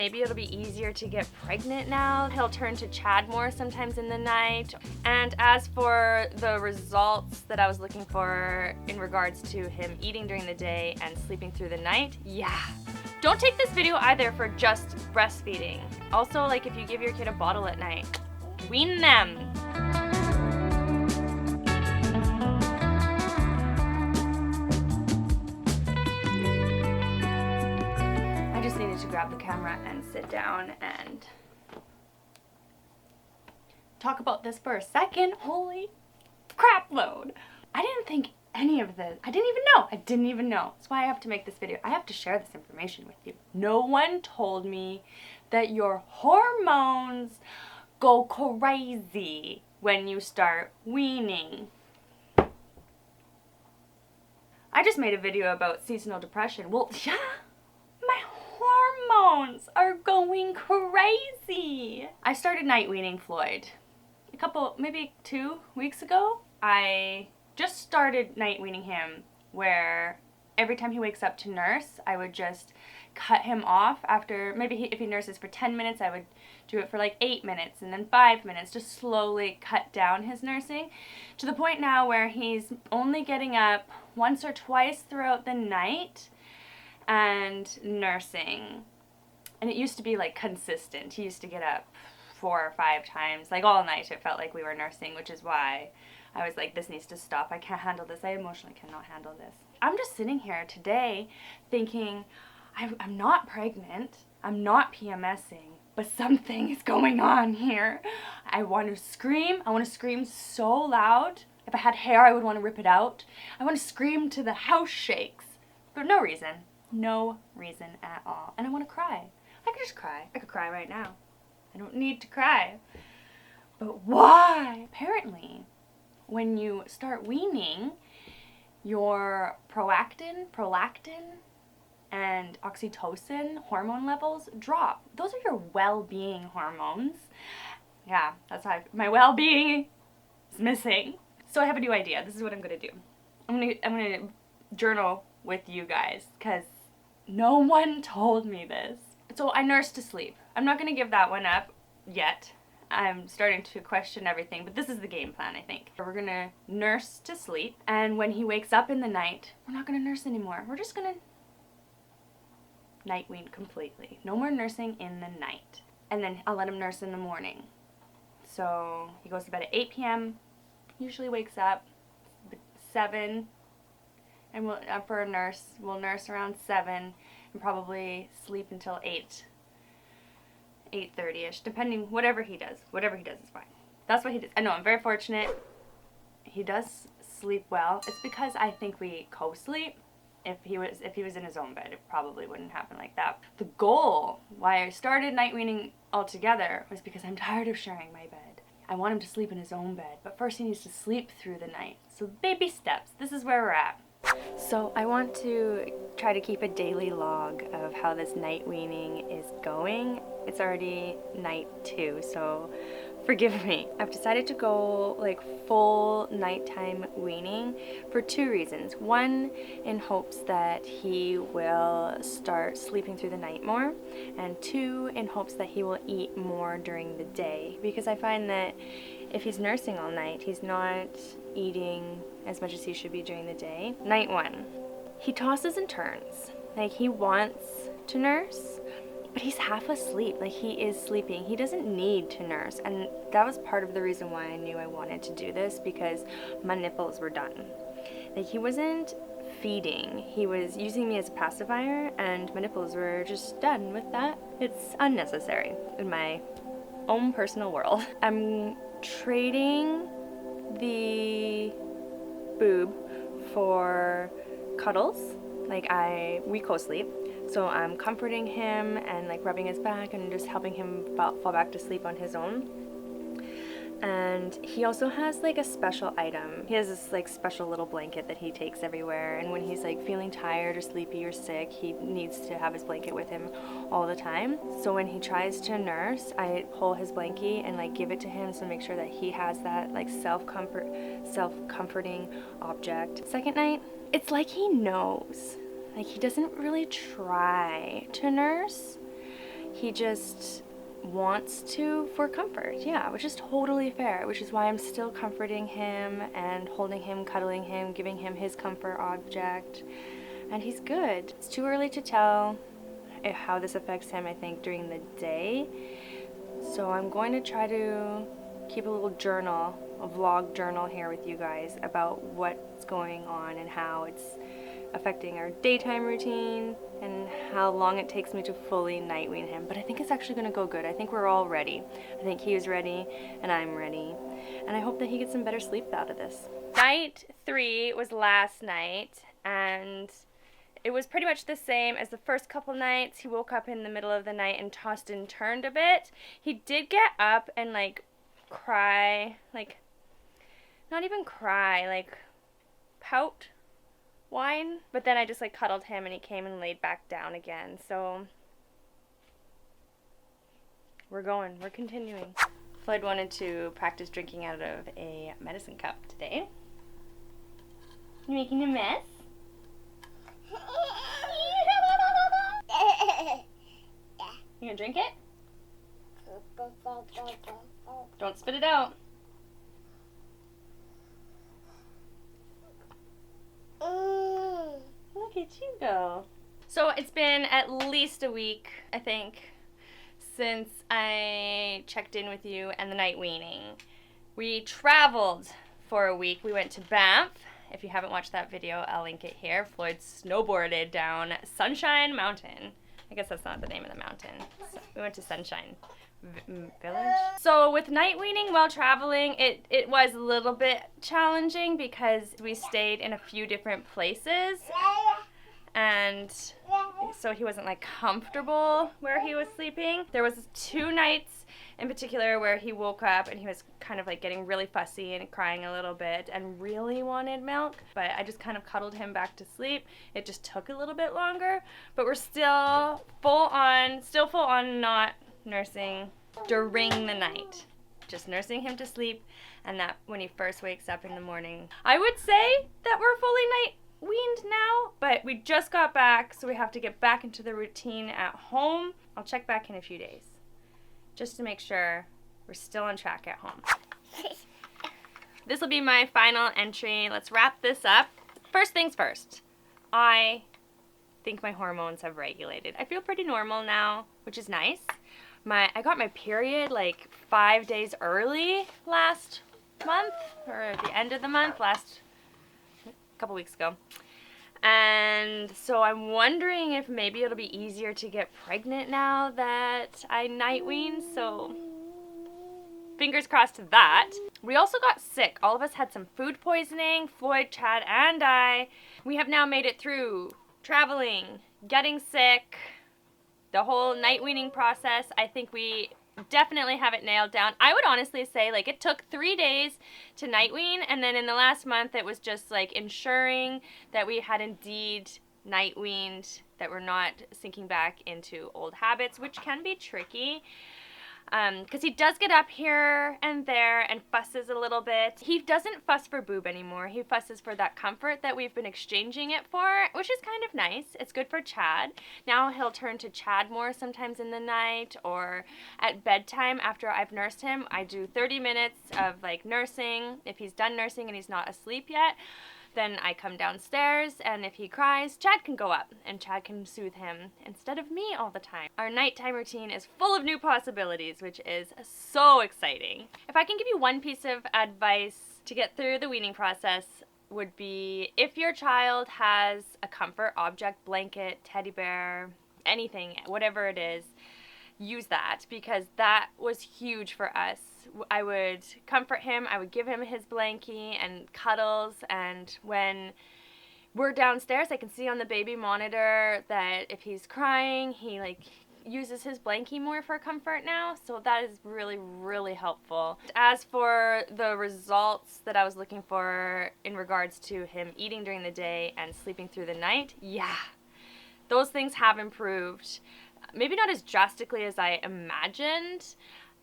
maybe it'll be easier to get pregnant now. He'll turn to Chad more sometimes in the night. And as for the results that I was looking for in regards to him eating during the day and sleeping through the night, yeah. Don't take this video either for just breastfeeding. Also, like, if you give your kid a bottle at night, wean them. I just needed to grab the camera and sit down and talk about this for a second. Holy crap load. I didn't think any of this. I didn't even know. That's why I have to make this video. I have to share this information with you. No one told me that your hormones go crazy when you start weaning. I just made a video about seasonal depression. Well, yeah, my hormones are going crazy. I started night weaning Floyd maybe 2 weeks ago. I just started night weaning him, where every time he wakes up to nurse, I would just cut him off after, if he nurses for 10 minutes, I would do it for like 8 minutes and then 5 minutes, just slowly cut down his nursing to the point now where he's only getting up once or twice throughout the night and nursing. And it used to be like consistent. He used to get up 4 or 5 times, like all night. It felt like we were nursing, which is why I was like, this needs to stop. I can't handle this. I emotionally cannot handle this. I'm just sitting here today thinking, I'm not pregnant. I'm not PMSing, but something is going on here. I want to scream. I want to scream so loud. If I had hair, I would want to rip it out. I want to scream till the house shakes for no reason. No reason at all. And I want to cry. I could just cry. I could cry right now. I don't need to cry. But why? Apparently, when you start weaning, your prolactin, and oxytocin hormone levels drop. Those are your well-being hormones. Yeah, that's how my well-being is missing. So I have a new idea. This is what I'm gonna do. I'm gonna journal with you guys, because no one told me this. So I nurse to sleep. I'm not gonna give that one up yet. I'm starting to question everything, but this is the game plan, I think. We're gonna nurse to sleep, and when he wakes up in the night, we're not gonna nurse anymore. We're just gonna night wean completely. No more nursing in the night. And then I'll let him nurse in the morning. So he goes to bed at 8 p.m., usually wakes up 7, and we'll nurse around 7 and probably sleep until 8:30ish, depending, whatever he does is fine. That's what he does. I know, I'm very fortunate. He does sleep well. It's because I think we co-sleep. If he was in his own bed, it probably wouldn't happen like that. The goal, why I started night weaning altogether, was because I'm tired of sharing my bed. I want him to sleep in his own bed, but first he needs to sleep through the night. So baby steps, this is where we're at. So I want to try to keep a daily log of how this night weaning is going. It's already night 2, so forgive me. I've decided to go like full nighttime weaning for 2 reasons. One, in hopes that he will start sleeping through the night more, and 2, in hopes that he will eat more during the day, because I find that if he's nursing all night, he's not eating as much as he should be during the day. Night 1, he tosses and turns. Like, he wants to nurse, but he's half asleep. Like, he is sleeping. He doesn't need to nurse. And that was part of the reason why I knew I wanted to do this, because my nipples were done. Like, he wasn't feeding. He was using me as a pacifier, and my nipples were just done with that. It's unnecessary in my own personal world. I'm trading the boob for cuddles. Like, we co-sleep, so I'm comforting him and like rubbing his back and just helping him fall back to sleep on his own. And he also has like a special item. He has this like special little blanket that he takes everywhere, and when he's like feeling tired or sleepy or sick, he needs to have his blanket with him all the time. So when he tries to nurse, I pull his blankie and like give it to him, so make sure that he has that like self-comforting object. Second night, it's like he knows. Like, he doesn't really try to nurse. He just wants to for comfort, yeah, which is totally fair, which is why I'm still comforting him and holding him, cuddling him, giving him his comfort object, and he's good. It's too early to tell how this affects him, I think, during the day, so I'm going to try to keep a little journal, a vlog journal here with you guys about what's going on and how it's affecting our daytime routine and how long it takes me to fully night wean him. But I think it's actually going to go good. I think we're all ready. I think he is ready and I'm ready. And I hope that he gets some better sleep out of this. Night 3 was last night, and it was pretty much the same as the first couple nights. He woke up in the middle of the night and tossed and turned a bit. He did get up and like cry, like not even cry, like pout, whine, but then I just like cuddled him and he came and laid back down again. So we're continuing. Floyd wanted to practice drinking out of a medicine cup today. You making a mess? You gonna drink it? Don't spit it out. Look at you go. So it's been at least a week, I think, since I checked in with you and the night weaning. We traveled for a week. We went to Banff. If you haven't watched that video, I'll link it here. Floyd snowboarded down Sunshine Mountain. I guess that's not the name of the mountain. So we went to Sunshine Village. So with night weaning while traveling, it was a little bit challenging because we stayed in a few different places, and so he wasn't like comfortable where he was sleeping. There was 2 nights in particular where he woke up and he was kind of like getting really fussy and crying a little bit and really wanted milk, but I just kind of cuddled him back to sleep. It just took a little bit longer, but we're still full on not nursing during the night, just nursing him to sleep, and that when he first wakes up in the morning. I would say that we're fully night weaned now, but we just got back, so we have to get back into the routine at home. I'll check back in a few days just to make sure we're still on track at home. This will be my final entry. Let's wrap this up. First things first, I think my hormones have regulated. I feel pretty normal now, which is nice. I got my period like 5 days early last month, or at the end of the month, a couple weeks ago. And so I'm wondering if maybe it'll be easier to get pregnant now that I night wean, so fingers crossed to that. We also got sick. All of us had some food poisoning, Floyd, Chad, and I. We have now made it through traveling, getting sick, the whole night weaning process. I think we definitely have it nailed down. I would honestly say like it took 3 days to night wean, and then in the last month it was just like ensuring that we had indeed night weaned, that we're not sinking back into old habits, which can be tricky. Because he does get up here and there and fusses a little bit. He doesn't fuss for boob anymore. He fusses for that comfort that we've been exchanging it for, which is kind of nice. It's good for Chad. Now he'll turn to Chad more sometimes in the night, or at bedtime after I've nursed him. I do 30 minutes of like nursing. If he's done nursing and he's not asleep yet, then I come downstairs, and if he cries, Chad can go up, and Chad can soothe him instead of me all the time. Our nighttime routine is full of new possibilities, which is so exciting. If I can give you one piece of advice to get through the weaning process, would be if your child has a comfort object, blanket, teddy bear, anything, whatever it is, use that, because that was huge for us. I would comfort him, I would give him his blankie and cuddles, and when we're downstairs I can see on the baby monitor that if he's crying, he like uses his blankie more for comfort now, so that is really, really helpful. As for the results that I was looking for in regards to him eating during the day and sleeping through the night, yeah, those things have improved. Maybe not as drastically as I imagined.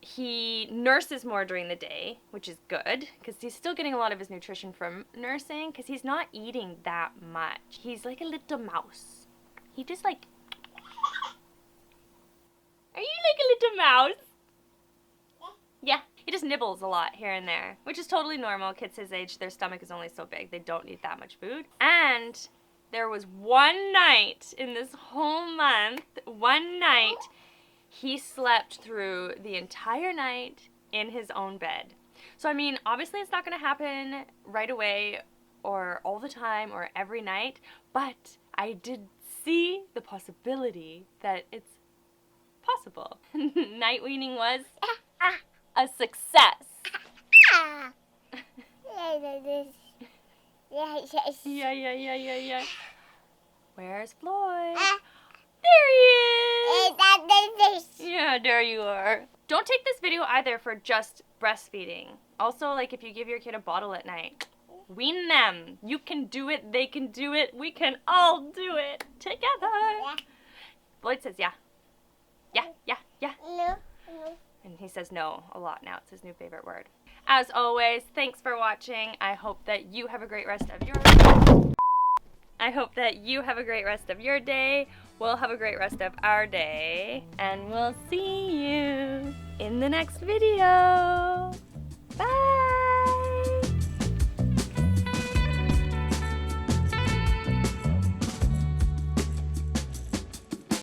He nurses more during the day, which is good, because he's still getting a lot of his nutrition from nursing, because he's not eating that much. He's like a little mouse. He just like... Are you like a little mouse? Yeah. He just nibbles a lot here and there, which is totally normal. Kids his age, their stomach is only so big. They don't need that much food. And there was one night in this whole month, one night, he slept through the entire night in his own bed. So, I mean, obviously it's not going to happen right away or all the time or every night, but I did see the possibility that it's possible. Night weaning was a success. Yeah. Where's Floyd? There he is! Yeah, there you are. Don't take this video either for just breastfeeding. Also, like, if you give your kid a bottle at night, wean them. You can do it, they can do it, we can all do it together. Floyd says yeah. Yeah. No. And he says no a lot now. It's his new favorite word. As always, thanks for watching. I hope that you have a great rest of your day. We'll have a great rest of our day. And we'll see you in the next video. Bye!